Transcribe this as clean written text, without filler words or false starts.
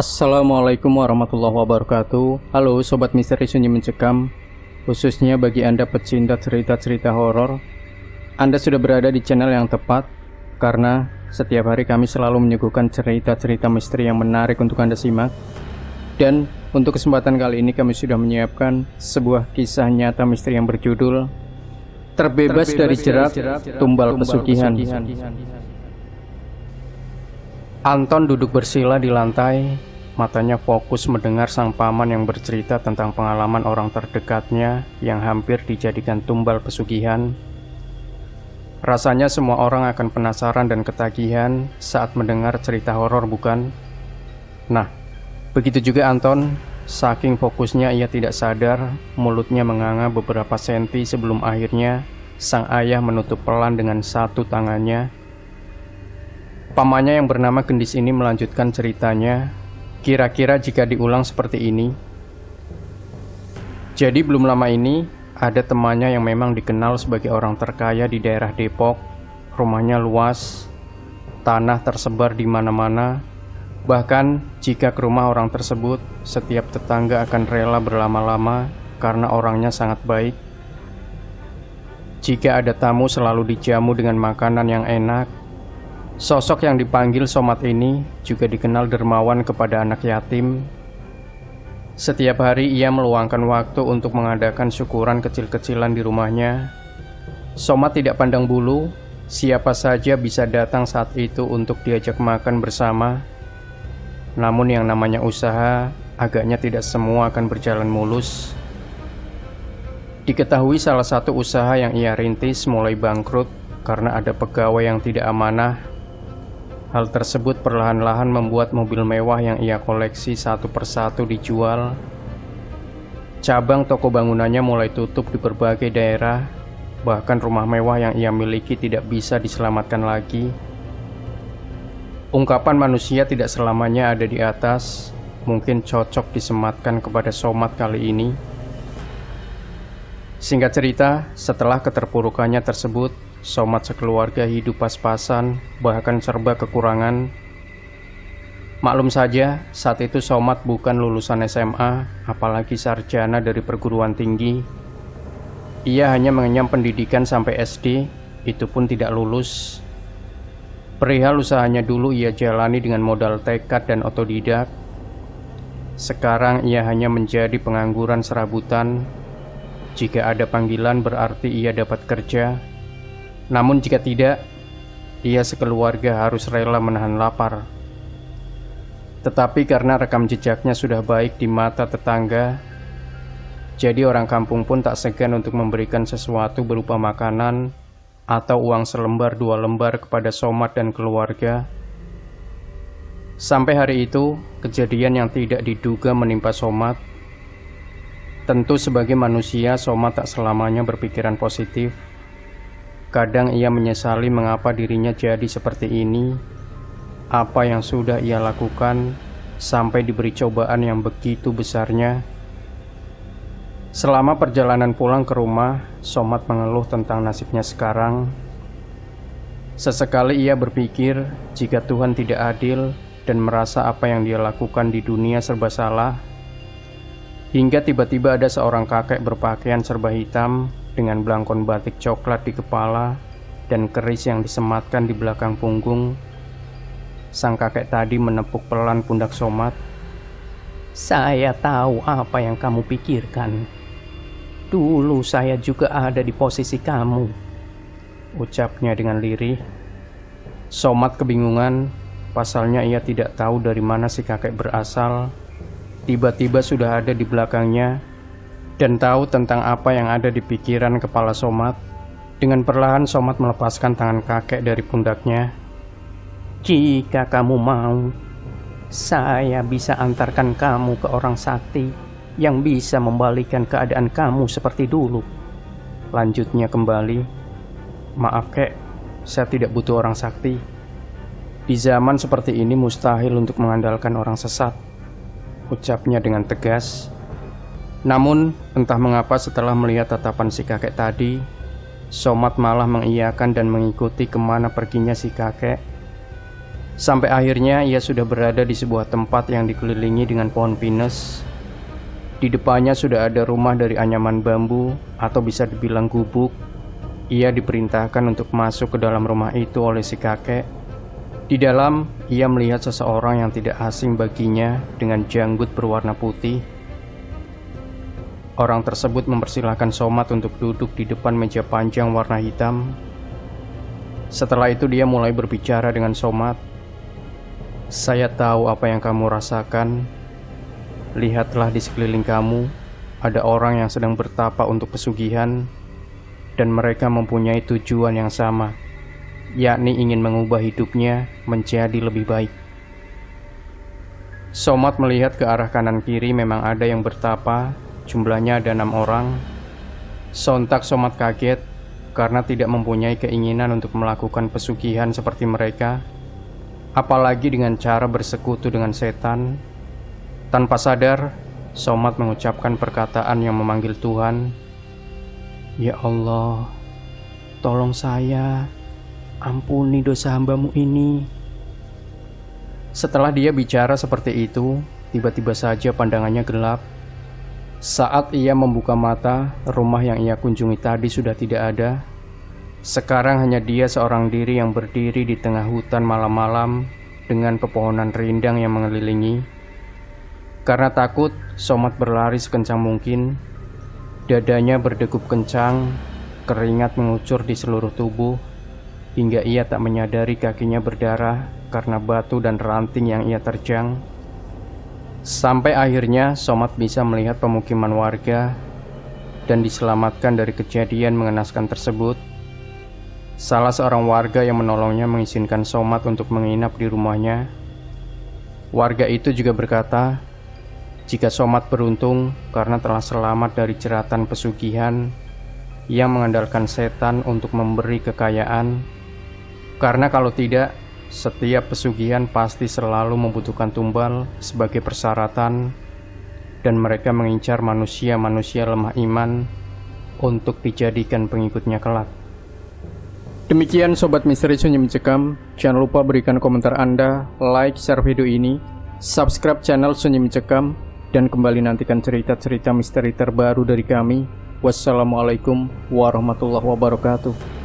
Assalamualaikum warahmatullahi wabarakatuh. Halo Sobat Misteri Sunyi Mencekam, khususnya bagi Anda pecinta cerita-cerita horor. Anda sudah berada di channel yang tepat, karena setiap hari kami selalu menyuguhkan cerita-cerita misteri yang menarik untuk Anda simak. Dan untuk kesempatan kali ini kami sudah menyiapkan sebuah kisah nyata misteri yang berjudul Terbebas dari Jerat Tumbal Pesugihan. Anton duduk bersila di lantai, matanya fokus mendengar sang paman yang bercerita tentang pengalaman orang terdekatnya yang hampir dijadikan tumbal pesugihan. Rasanya semua orang akan penasaran dan ketagihan saat mendengar cerita horor, bukan? Nah, begitu juga Anton. Saking fokusnya ia tidak sadar mulutnya menganga beberapa senti sebelum akhirnya sang ayah menutup pelan dengan satu tangannya. Pamannya yang bernama Gendis ini melanjutkan ceritanya. Kira-kira jika diulang seperti ini. Jadi belum lama ini ada temannya yang memang dikenal sebagai orang terkaya di daerah Depok. Rumahnya luas, tanah tersebar di mana-mana. Bahkan jika ke rumah orang tersebut, setiap tetangga akan rela berlama-lama karena orangnya sangat baik. Jika ada tamu selalu dijamu dengan makanan yang enak. Sosok yang dipanggil Somad ini juga dikenal dermawan kepada anak yatim. Setiap hari ia meluangkan waktu untuk mengadakan syukuran kecil-kecilan di rumahnya. Somad tidak pandang bulu, siapa saja bisa datang saat itu untuk diajak makan bersama. Namun yang namanya usaha, agaknya tidak semua akan berjalan mulus. Diketahui salah satu usaha yang ia rintis mulai bangkrut karena ada pegawai yang tidak amanah. Hal tersebut perlahan-lahan membuat mobil mewah yang ia koleksi satu persatu dijual. Cabang toko bangunannya mulai tutup di berbagai daerah. Bahkan rumah mewah yang ia miliki tidak bisa diselamatkan lagi. Ungkapan manusia tidak selamanya ada di atas, mungkin cocok disematkan kepada Somad kali ini. Singkat cerita, setelah keterpurukannya tersebut, Somad sekeluarga hidup pas-pasan, bahkan serba kekurangan. Maklum saja, saat itu Somad bukan lulusan SMA, apalagi sarjana dari perguruan tinggi. Ia hanya mengenyam pendidikan sampai SD, itu pun tidak lulus. Perihal usahanya dulu ia jalani dengan modal tekad dan otodidak. Sekarang ia hanya menjadi pengangguran serabutan. Jika ada panggilan berarti ia dapat kerja. Namun jika tidak, ia sekeluarga harus rela menahan lapar. Tetapi karena rekam jejaknya sudah baik di mata tetangga, jadi orang kampung pun tak segan untuk memberikan sesuatu berupa makanan atau uang selembar dua lembar kepada Somad dan keluarga. Sampai hari itu, kejadian yang tidak diduga menimpa Somad. Tentu sebagai manusia, Somad tak selamanya berpikiran positif. Kadang ia menyesali mengapa dirinya jadi seperti ini. Apa yang sudah ia lakukan sampai diberi cobaan yang begitu besarnya. Selama perjalanan pulang ke rumah, Somad mengeluh tentang nasibnya sekarang. Sesekali ia berpikir jika Tuhan tidak adil dan merasa apa yang dia lakukan di dunia serba salah. Hingga tiba-tiba ada seorang kakek berpakaian serba hitam dengan belangkon batik coklat di kepala dan keris yang disematkan di belakang punggung. Sang kakek tadi menepuk pelan pundak Somad. Saya tahu apa yang kamu pikirkan. Dulu saya juga ada di posisi kamu, ucapnya dengan lirih. Somad kebingungan, pasalnya ia tidak tahu dari mana si kakek berasal. Tiba-tiba sudah ada di belakangnya dan tahu tentang apa yang ada di pikiran kepala Somad. Dengan perlahan Somad melepaskan tangan kakek dari pundaknya. Jika kamu mau, saya bisa antarkan kamu ke orang sakti yang bisa membalikan keadaan kamu seperti dulu. Lanjutnya kembali. Maaf kek, saya tidak butuh orang sakti. Di zaman seperti ini mustahil untuk mengandalkan orang sesat, ucapnya dengan tegas. Namun, entah mengapa setelah melihat tatapan si kakek tadi, Somad malah mengiyakan dan mengikuti kemana perginya si kakek. Sampai akhirnya ia sudah berada di sebuah tempat yang dikelilingi dengan pohon pinus. Di depannya sudah ada rumah dari anyaman bambu atau bisa dibilang gubuk. Ia diperintahkan untuk masuk ke dalam rumah itu oleh si kakek. Di dalam, ia melihat seseorang yang tidak asing baginya dengan janggut berwarna putih. Orang tersebut mempersilahkan Somad untuk duduk di depan meja panjang warna hitam. Setelah itu dia mulai berbicara dengan Somad. "Saya tahu apa yang kamu rasakan. Lihatlah di sekeliling kamu, ada orang yang sedang bertapa untuk pesugihan, dan mereka mempunyai tujuan yang sama, yakni ingin mengubah hidupnya menjadi lebih baik." Somad melihat ke arah kanan kiri, memang ada yang bertapa, jumlahnya ada 6 orang. Sontak Somad kaget, karena tidak mempunyai keinginan untuk melakukan pesugihan seperti mereka, apalagi dengan cara bersekutu dengan setan. Tanpa sadar, Somad mengucapkan perkataan yang memanggil Tuhan. "Ya Allah, tolong saya, ampuni dosa hamba-Mu ini." Setelah dia bicara seperti itu, tiba-tiba saja pandangannya gelap. Saat ia membuka mata, rumah yang ia kunjungi tadi sudah tidak ada. Sekarang hanya dia seorang diri yang berdiri di tengah hutan malam-malam dengan pepohonan rindang yang mengelilingi. Karena takut, Somad berlari sekencang mungkin. Dadanya berdegup kencang, keringat mengucur di seluruh tubuh, hingga ia tak menyadari kakinya berdarah karena batu dan ranting yang ia terjang. Sampai akhirnya Somad bisa melihat pemukiman warga dan diselamatkan dari kejadian mengenaskan tersebut. Salah seorang warga yang menolongnya mengizinkan Somad untuk menginap di rumahnya. Warga itu juga berkata, jika Somad beruntung karena telah selamat dari jeratan pesugihan yang mengandalkan setan untuk memberi kekayaan. Karena kalau tidak, setiap pesugihan pasti selalu membutuhkan tumbal sebagai persyaratan, dan mereka mengincar manusia-manusia lemah iman untuk dijadikan pengikutnya kelak. Demikian Sobat Misteri Sunyi Mencekam. Jangan lupa berikan komentar Anda, like, share video ini, subscribe channel Sunyi Mencekam, dan kembali nantikan cerita-cerita misteri terbaru dari kami. Wassalamualaikum warahmatullahi wabarakatuh.